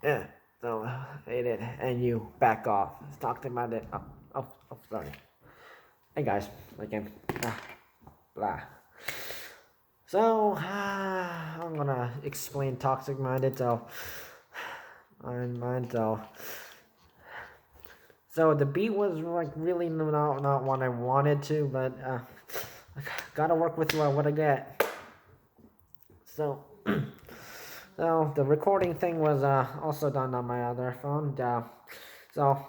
Yeah, so hate it, and you back off. Talk about it. Oh, sorry. Hey guys, again, blah. So I'm gonna explain toxic minded. So the beat was like really not what I wanted to, but I gotta work with what I get. So. So the recording thing was also done on my other phone. So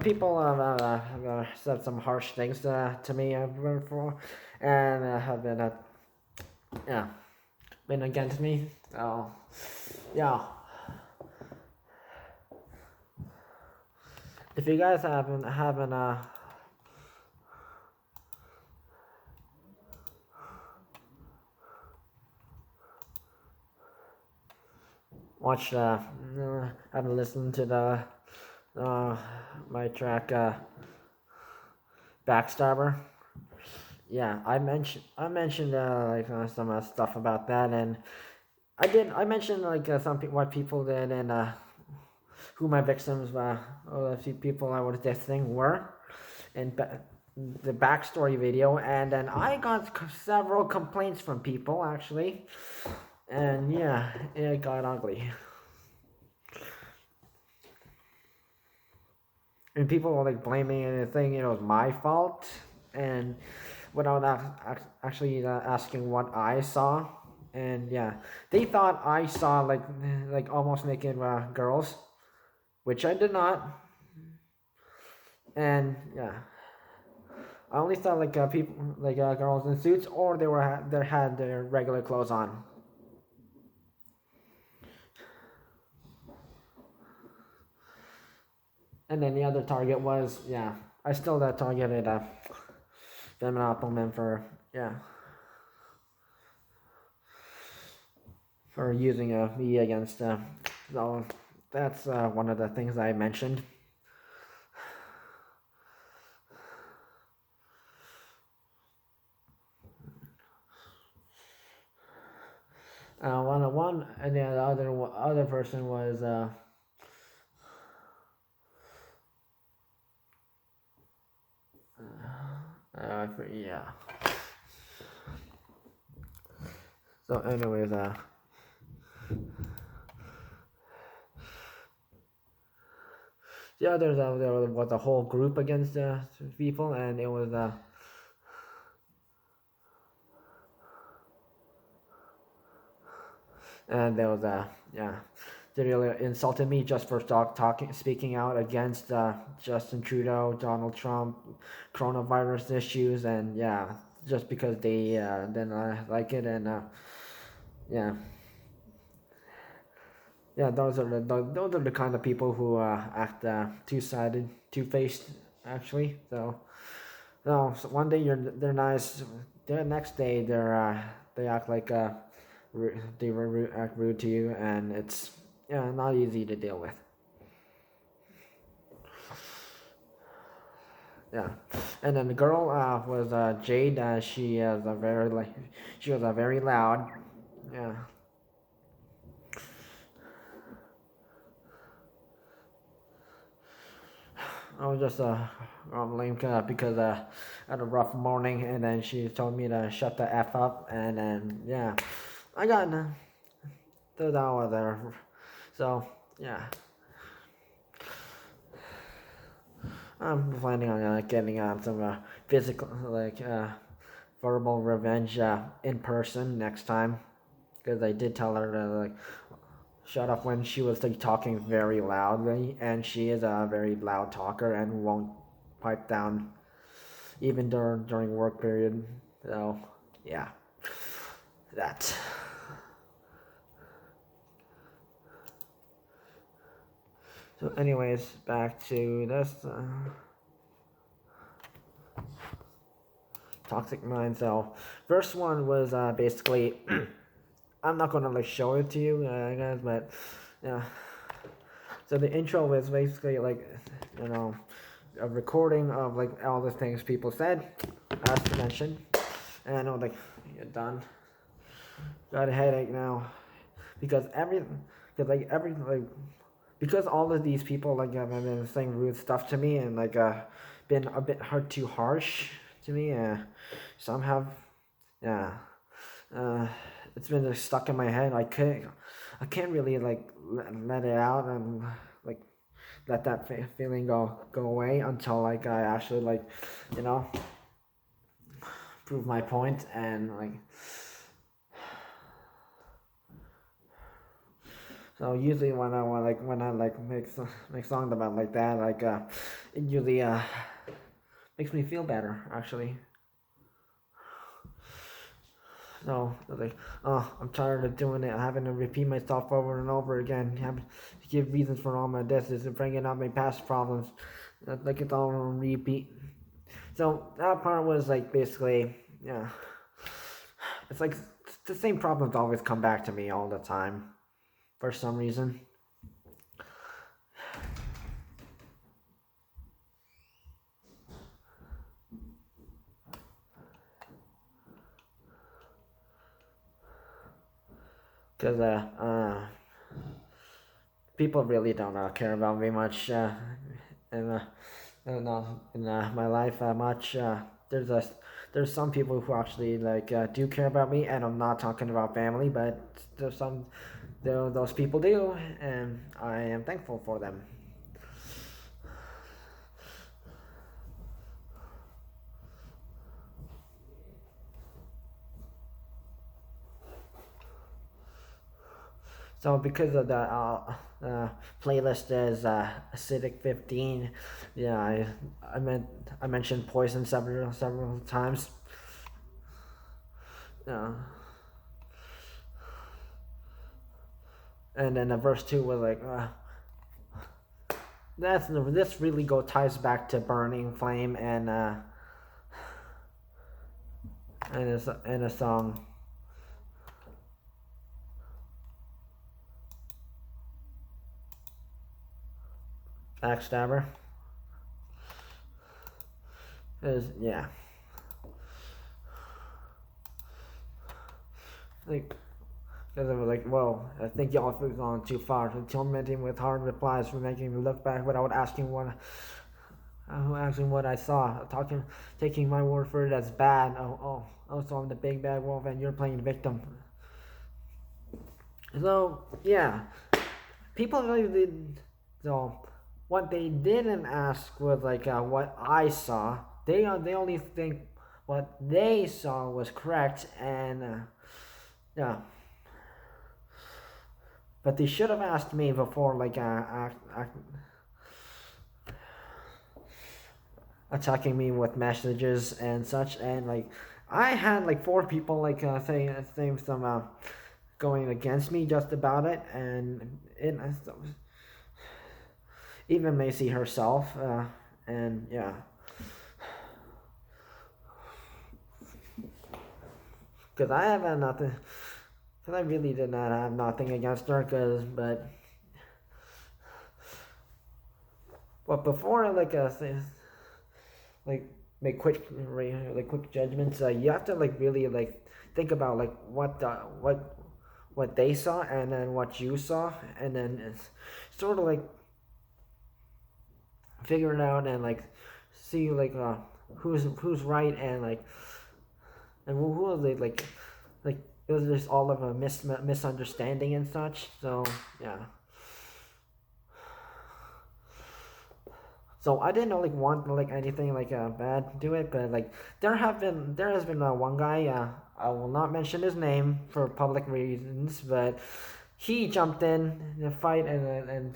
people have said some harsh things to me before, and have been yeah been against me. So yeah, if you guys haven't watched haven't listened to the my track Backstabber. Yeah, I mentioned like some stuff about that, and I mentioned like what people did, and who my victims or the few people I was dissing were, and the backstory video, and then I got several complaints from people actually, and yeah, it got ugly. And people were like blaming and saying it was my fault, and without actually asking what I saw, and yeah, they thought I saw like almost naked girls, which I did not, and yeah, I only saw like people like girls in suits, or they had their regular clothes on. And then the other target was, yeah, I still targeted feminine men for, yeah, for using me against. So that's one of the things I mentioned. One and the other person was yeah. So anyways, yeah, there was a whole group against people, and it was and there was yeah, they really insulted me just for speaking out against Justin Trudeau, Donald Trump, coronavirus issues, and yeah, just because they didn't like it, and yeah, yeah, those are the kind of people who act two-sided, two-faced, actually. So, no, so one day they're nice, the next day they act like act rude to you, and it's yeah not easy to deal with. Yeah, and then the girl was Jade. She was very loud. Yeah. I was just grumbling because I had a rough morning, and then she told me to shut the f up, and then yeah, I got thrown out of there. So yeah, I'm planning on getting some physical verbal revenge in person next time, because I did tell her to like shut up when she was like talking very loudly, and she is a very loud talker and won't pipe down even during work period. So yeah, that. So anyways, back to this toxic mind. So first one was basically I'm not gonna like show it to you guys, but yeah. So the intro was basically like, you know, a recording of like all the things people said, as mentioned, and I was like, you're done. Got a headache now, because because all of these people like have been saying rude stuff to me and like been a bit too harsh to me. Some have, yeah. It's been just stuck in my head. I can't really like let it out and like let that feeling go away until like I actually like, you know, prove my point and like. So usually when I make songs about like that, like it usually makes me feel better actually. So like, oh, I'm tired of doing it, having to repeat myself over and over again, having to give reasons for all my disses and bringing up my past problems, like it's all on repeat. So that part was like basically, yeah, it's like the same problems always come back to me all the time, for some reason. Because people really don't care about me much in my life much. There's some people who actually like do care about me, and I'm not talking about family, but those people do, and I am thankful for them. So because of the playlist is acidic 15, yeah, I mentioned poison several times. Yeah. And then the verse 2 was like, this really ties back to Burning Flame and a song. Backstabber. Yeah. Like, because I was like, whoa, I think y'all have gone too far. Tormenting with hard replies for making me look back without asking what I saw. Taking my word for it as bad. So I'm the big bad wolf and you're playing victim. So, yeah. People really did. So, what they didn't ask was like what I saw. They only think what they saw was correct, and yeah. But they should have asked me before, like attacking me with messages and such. And like, I had like 4 people like saying some going against me just about it, and even Macey herself, and yeah. Because I have nothing. Because I really did not have nothing against her. But before I make quick judgments, you have to like really like think about like what they saw and then what you saw, and then it's sort of like figure it out and like see like who's right and like and who was it like it was just all of a misunderstanding and such. So yeah. So I didn't like want like anything like bad to it, but like there has been one guy. I will not mention his name for public reasons, but he jumped in the fight and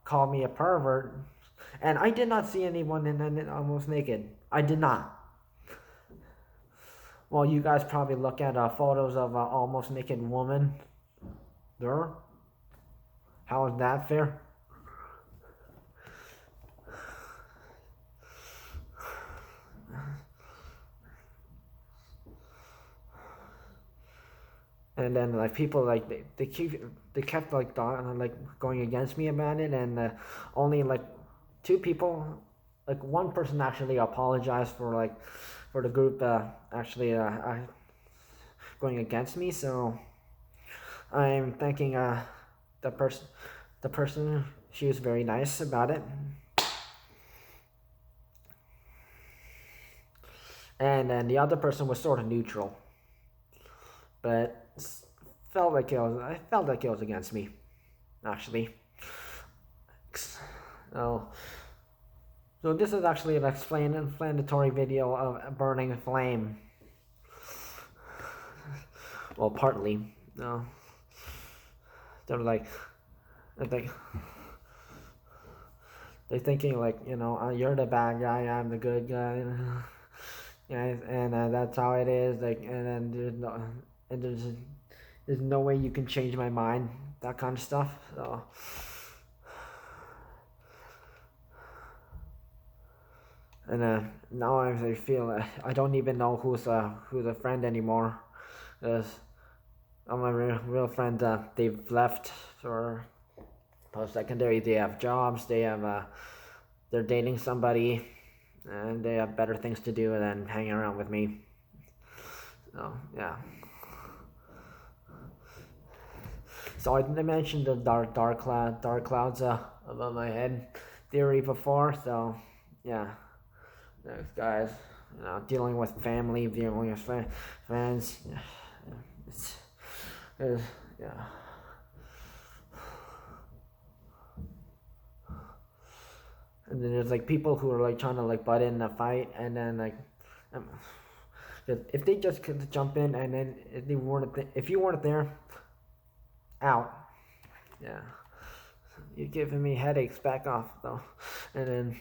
called me a pervert, and I did not see anyone in almost naked. I did not. Well, you guys probably look at photos of almost naked woman. There. How is that fair? And then like people like they kept like going against me about it, and only like 2 people like one person actually apologized for the group actually going against me. So I'm thanking the person the person. She was very nice about it. And then the other person was sort of neutral, but I felt like it was against me, actually. So, so this is actually an explanatory video of Burning Flame. Well, partly. No, they're like, they're thinking like, you're the bad guy, I'm the good guy. Yeah, and that's how it is. Like, and then there's no way you can change my mind. That kind of stuff. So, and now I feel I don't even know who's a friend anymore, because all my real friends they've left for post secondary. They have jobs. They're dating somebody, and they have better things to do than hanging around with me. So yeah. So I mentioned the dark clouds above my head theory before. So yeah, those guys, dealing with family, dealing with friends. It's, yeah. And then there's like people who are like trying to like butt in the fight, and then like, if they just could jump in, and then if you weren't there, out. Yeah, you're giving me headaches. Back off though, and then.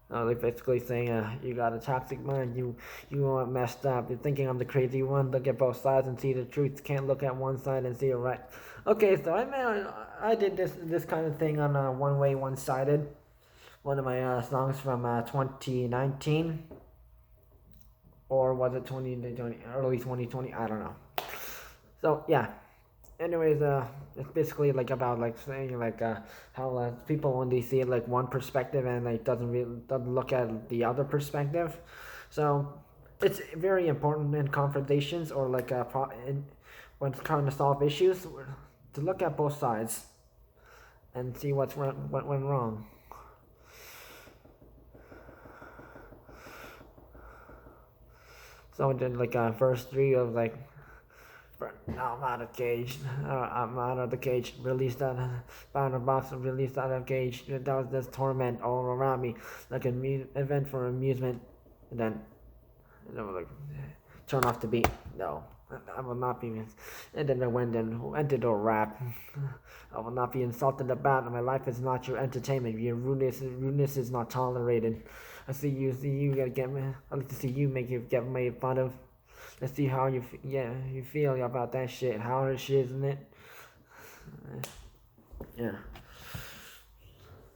Like basically saying, you got a toxic mind, you are messed up, you're thinking I'm the crazy one, look at both sides and see the truth, can't look at one side and see it right. Okay, so I did this kind of thing on One Way, One Sided, one of my songs from 2019, or was it 2020, early 2020, I don't know. So yeah, anyways, it's basically like about like saying like how people when they see it like one perspective and like doesn't look at the other perspective. So it's very important in confrontations or like when trying to solve issues to look at both sides and see what went wrong. So then like verse 3 of like, now I'm out of cage. I'm out of the cage. Released out of found a box and released out of cage. That was this torment all around me, like an event for amusement. And then, like, turn off the beat. No, I will not be. And then I went and ended a rap. I will not be insulted about. My life is not your entertainment. Your rudeness is not tolerated. I see you gotta get me. I like to see you get made fun of. Let's see how you feel about that shit. How it shit, isn't it? Yeah.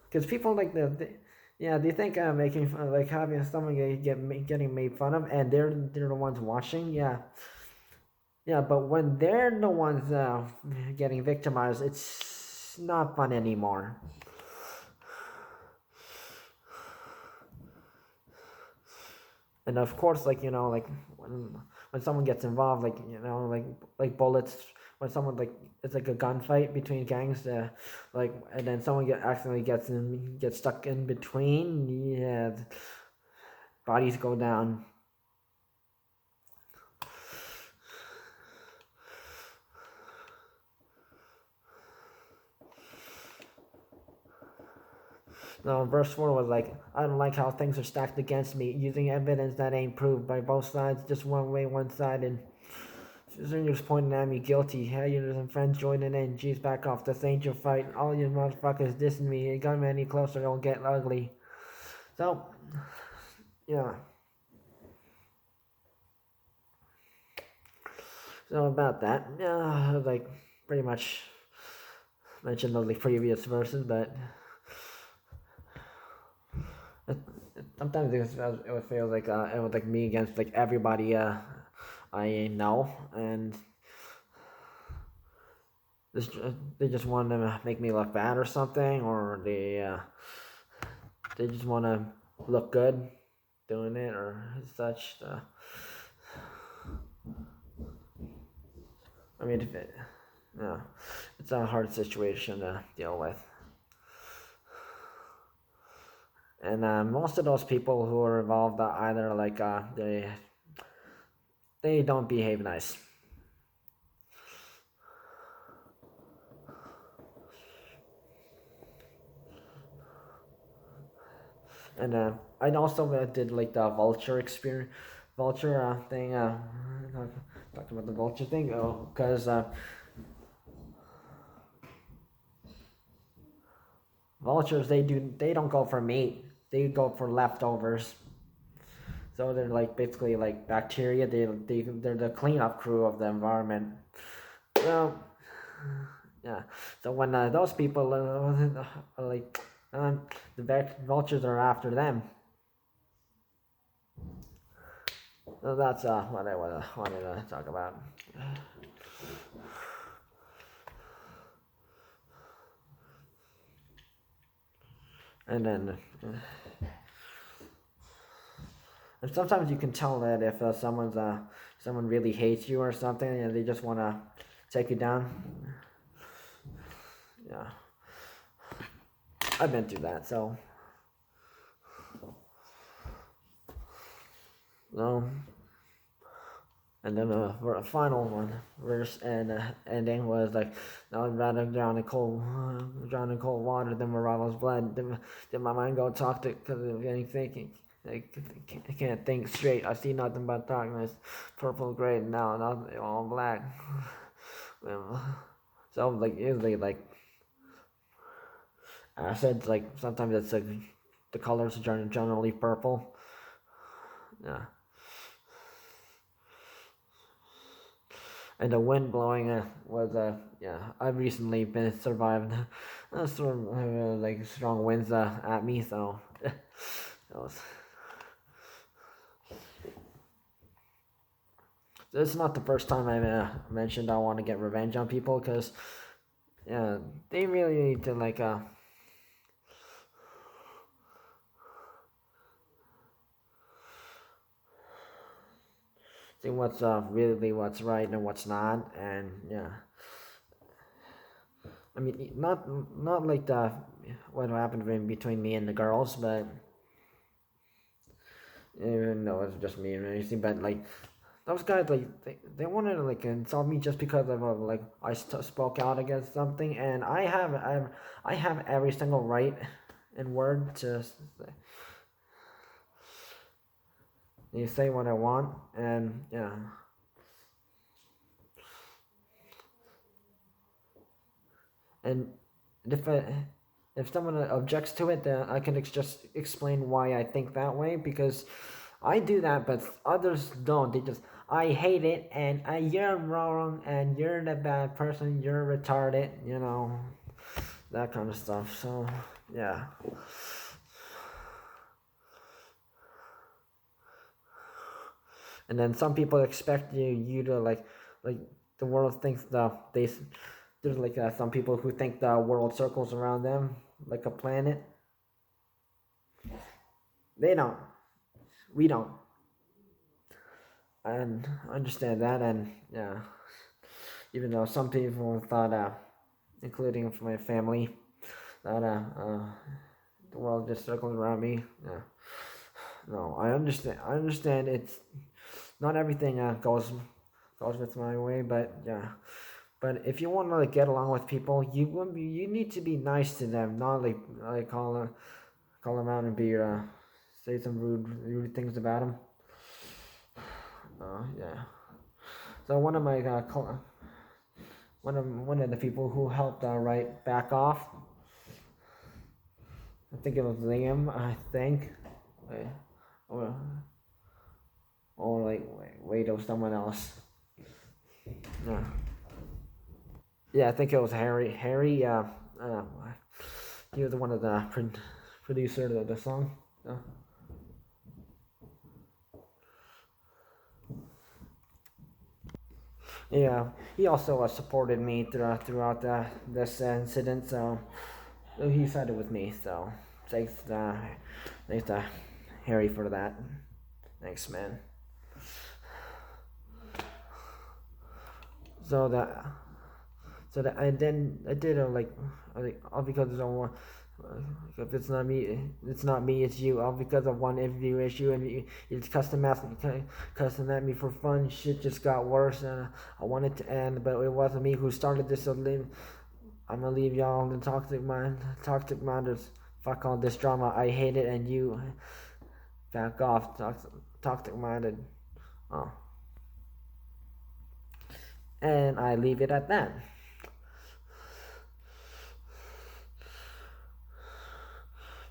Because people like they think making fun, like having someone getting made fun of, and they're the ones watching. Yeah. Yeah, but when they're the ones getting victimized, it's not fun anymore. And of course, like like when someone gets involved, like like bullets, when someone like it's like a gunfight between gangs, like and then someone accidentally gets stuck in between, yeah, bodies go down. No, verse 4 was like, I don't like how things are stacked against me, using evidence that ain't proved by both sides, just one way, one side, and Zinger's pointing at me, guilty. Hey, you and friends joining in. Jeez, back off. This ain't your fight. All you motherfuckers dissing me. You got me any closer, it'll get ugly. So, yeah. So about that, yeah, like pretty much mentioned the previous verses, but sometimes it would feel like it was like me against like everybody I know, and This, they just want to make me look bad or something, or they just want to look good doing it or such. I mean, if it, yeah, it's a hard situation to deal with. And most of those people who are involved either like they don't behave nice. And I also did like the vulture thing. Talked about the vulture thing, because vultures they don't go for meat, they go for leftovers. So they're like basically like bacteria. They're the cleanup crew of the environment. Well, yeah. So when those people are like the vultures are after them. So that's what I wanted to talk about. And then, and sometimes you can tell that if someone really hates you or something, and they just want to take you down. Yeah, I've been through that, so. And then the final one verse and ending was like, I'd rather drown in cold water than my rival's blood. Did my mind go toxic because of any thinking? I can't think straight. I see nothing but darkness, purple, gray, now all black. So like usually like acids, like sometimes it's like the colors are generally purple. Yeah. And the wind blowing was yeah. I've recently been survived like strong winds at me, so that was. It's not the first time I've mentioned I want to get revenge on people, because yeah, they really need to like see what's really what's right and what's not, and yeah. I mean, not like the what happened between me and the girls, but even though it's just me and Macey, but like those guys, like they wanted to like insult me just because of like I spoke out against something, and I have every single right and word to say what I want, and yeah. And if someone objects to it, then I can just explain why I think that way, because I do that, but others don't. They just, I hate it, and you're wrong, and you're the bad person, you're retarded, that kind of stuff. So, yeah. And then some people expect you to like the world thinks there's like some people who think the world circles around them like a planet. They don't. We don't. And I understand that, and yeah. Even though some people thought, including my family, that the world just circles around me. Yeah. No, I understand. I understand it's not everything goes with my way, but yeah. But if you want to like get along with people, you need to be nice to them, not like call them out and be say some rude things about them. Yeah. So one of my one of the people who helped write "Back Off," I think it was Liam. I think, or wait, it was someone else. Yeah. Yeah, I think it was Harry. Harry, he was one of the producer of the song. So. Yeah, he also supported me throughout this incident, so he sided with me. So thanks, thanks to Harry for that. Thanks, man. So that I did all because of one. If it's not me, it's you. All because of one interview issue, and you just custom at me for fun. Shit just got worse, and I wanted to end, but it wasn't me who started this. So I'm gonna leave y'all in the toxic mind. Toxic minders. Fuck all this drama. I hate it, and you back off. Toxic minded. Oh, and I leave it at that.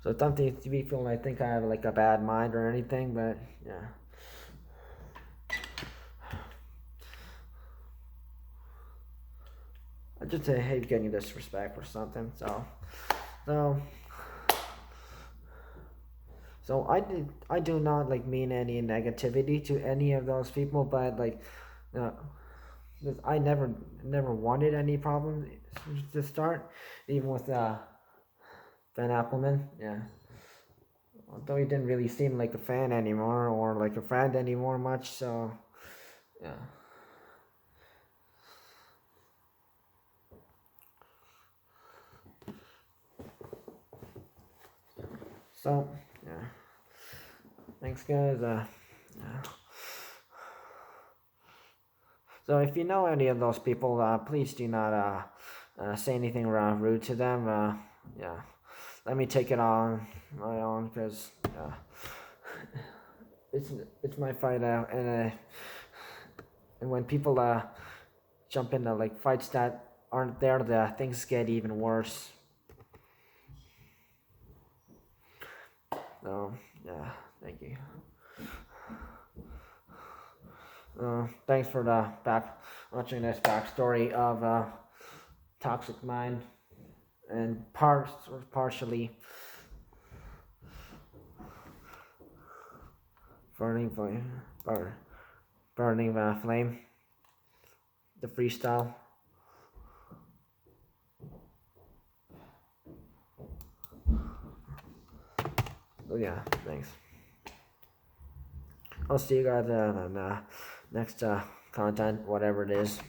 So something to be feeling I think I have like a bad mind or anything, but yeah. I just hate getting disrespect or something. So so I do not like mean any negativity to any of those people, but like uh, I never wanted any problems to start, even with Ben Appleman. Yeah. Although he didn't really seem like a fan anymore or like a friend anymore much, so yeah. So yeah. Thanks, guys. Yeah. So if you know any of those people, please do not say anything rude to them. Yeah. Let me take it on my own because it's it's my fight out, and when people jump into like fights that aren't there, the things get even worse. So yeah, thank you. Thanks for the watching this backstory of Toxic Mind, and partially burning flame, burning flame, the freestyle. So yeah, thanks. I'll see you guys on next content, whatever it is.